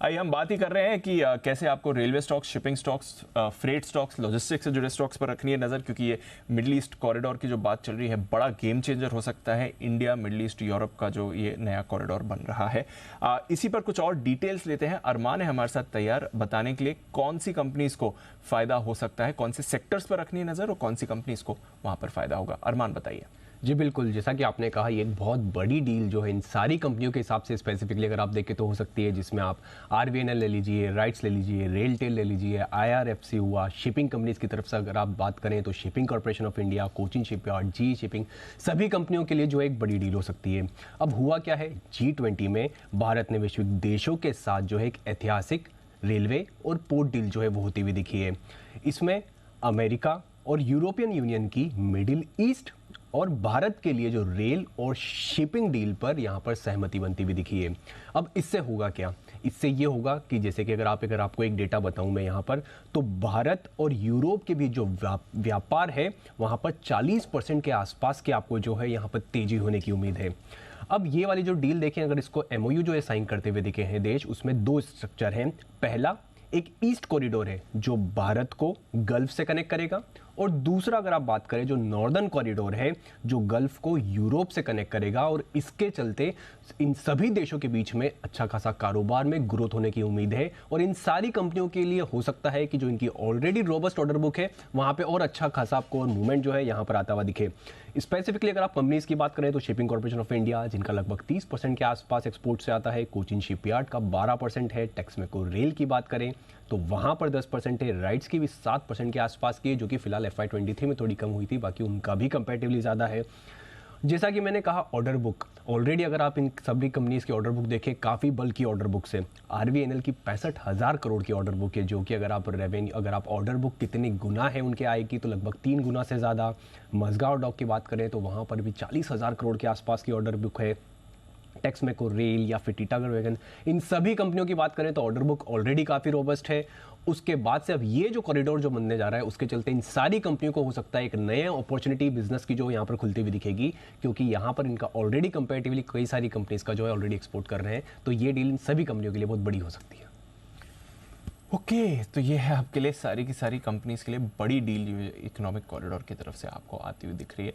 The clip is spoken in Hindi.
आइए हम बात ही कर रहे हैं कि कैसे आपको railway stocks, shipping stocks, freight stocks, logistics से जुड़े स्टॉक्स पर रखनी है नज़र, क्योंकि ये मिडिल ईस्ट कॉरिडोर की जो बात चल रही है बड़ा गेम चेंजर हो सकता है। इंडिया, मिडिल ईस्ट, यूरोप का जो ये नया कॉरिडोर बन रहा है, इसी पर कुछ और डिटेल्स लेते हैं। अरमान है हमारे साथ तैयार बताने के लिए कौन सी कंपनीज को फ़ायदा हो सकता है, कौन से सेक्टर्स पर रखनी है नज़र और कौन सी कंपनीज को वहाँ पर फ़ायदा होगा। अरमान बताइए। जी बिल्कुल, जैसा कि आपने कहा, ये एक बहुत बड़ी डील जो है इन सारी कंपनियों के हिसाब से स्पेसिफिकली अगर आप देखें तो हो सकती है, जिसमें आप आरवीएनएल ले लीजिए, राइट्स ले लीजिए, रेलटेल ले लीजिए, आईआरएफसी हुआ। शिपिंग कंपनीज की तरफ से अगर आप बात करें तो shipping corporation of India, Cochin shipyard, G shipping, सभी कंपनियों के लिए जो एक बड़ी डील हो सकती है। अब हुआ क्या है, G20 में भारत ने वैश्विक देशों के साथ जो है एक ऐतिहासिक रेलवे और पोर्ट डील जो है वो होती हुई दिखी है। इसमें अमेरिका और यूरोपियन यूनियन की मिडिल ईस्ट और भारत के लिए जो रेल और शिपिंग डील पर यहाँ पर सहमति बनती हुई दिखी है। अब इससे होगा क्या, इससे ये होगा कि जैसे कि अगर आपको एक डेटा बताऊं मैं यहाँ पर, तो भारत और यूरोप के बीच जो व्यापार है वहाँ पर 40% के आसपास के आपको जो है यहाँ पर तेजी होने की उम्मीद है। अब ये वाली जो डील देखें, अगर इसको MOU जो है साइन करते हुए दिखे हैं देश, उसमें दो स्ट्रक्चर हैं। पहला एक ईस्ट कॉरिडोर है जो भारत को गल्फ से कनेक्ट करेगा, और दूसरा अगर आप बात करें जो नॉर्दर्न कॉरिडोर है जो गल्फ को यूरोप से कनेक्ट करेगा, और इसके चलते इन सभी देशों के बीच में अच्छा खासा कारोबार में ग्रोथ होने की उम्मीद है। और इन सारी कंपनियों के लिए हो सकता है कि जो इनकी ऑलरेडी रोबस्ट ऑर्डर बुक है वहाँ पे और अच्छा खासा आपको और मूवमेंट जो है यहाँ पर आता हुआ दिखे। स्पेसिफिकली अगर आप कंपनीज की बात करें तो शिपिंग कॉर्पोरेशन ऑफ इंडिया, जिनका लगभग 30% के आसपास एक्सपोर्ट से आता है, कोचिन शिपयार्ड का 12% है, टेक्समेको रेल की बात करें तो वहाँ पर 10% है, राइट्स की भी 7% के आसपास की है, जो कि फिलहाल FY23 में थोड़ी कम हुई थी, बाकी उनका भी कंपैरेटिवली ज़्यादा है। जैसा कि मैंने कहा, ऑर्डर बुक ऑलरेडी अगर आप इन सभी कंपनीज की ऑर्डर बुक देखें, काफ़ी बल्क की ऑर्डर बुक से आरवीएनएल की 65,000 करोड़ की ऑर्डर बुक है, जो कि अगर आप ऑर्डर बुक कितनी गुना है उनके आय की, तो लगभग 3 गुना से ज़्यादा। मज़गांव डॉक की बात करें तो वहाँ पर भी 40,000 करोड़ के आसपास की ऑर्डर बुक है। टेक्समेको रेल या फिर टीटागढ़ वैगन, इन सभी कंपनियों की बात करें तो ऑर्डर बुक ऑलरेडी काफ़ी रोबस्ट है। उसके बाद से अब ये जो कॉरिडोर जो बनने जा रहा है उसके चलते इन सारी कंपनियों को हो सकता है एक नया अपॉर्चुनिटी बिजनेस की जो यहाँ पर खुलती हुई दिखेगी, क्योंकि यहाँ पर इनका ऑलरेडी कंपैरेटिवली कई सारी कंपनीज का जो है ऑलरेडी एक्सपोर्ट कर रहे हैं, तो ये डील इन सभी कंपनियों के लिए बहुत बड़ी हो सकती है। ओके, तो ये है आपके लिए सारी की सारी कंपनीज के लिए बड़ी डील जो इकोनॉमिक कॉरिडोर की तरफ से आपको आती हुई दिख रही है।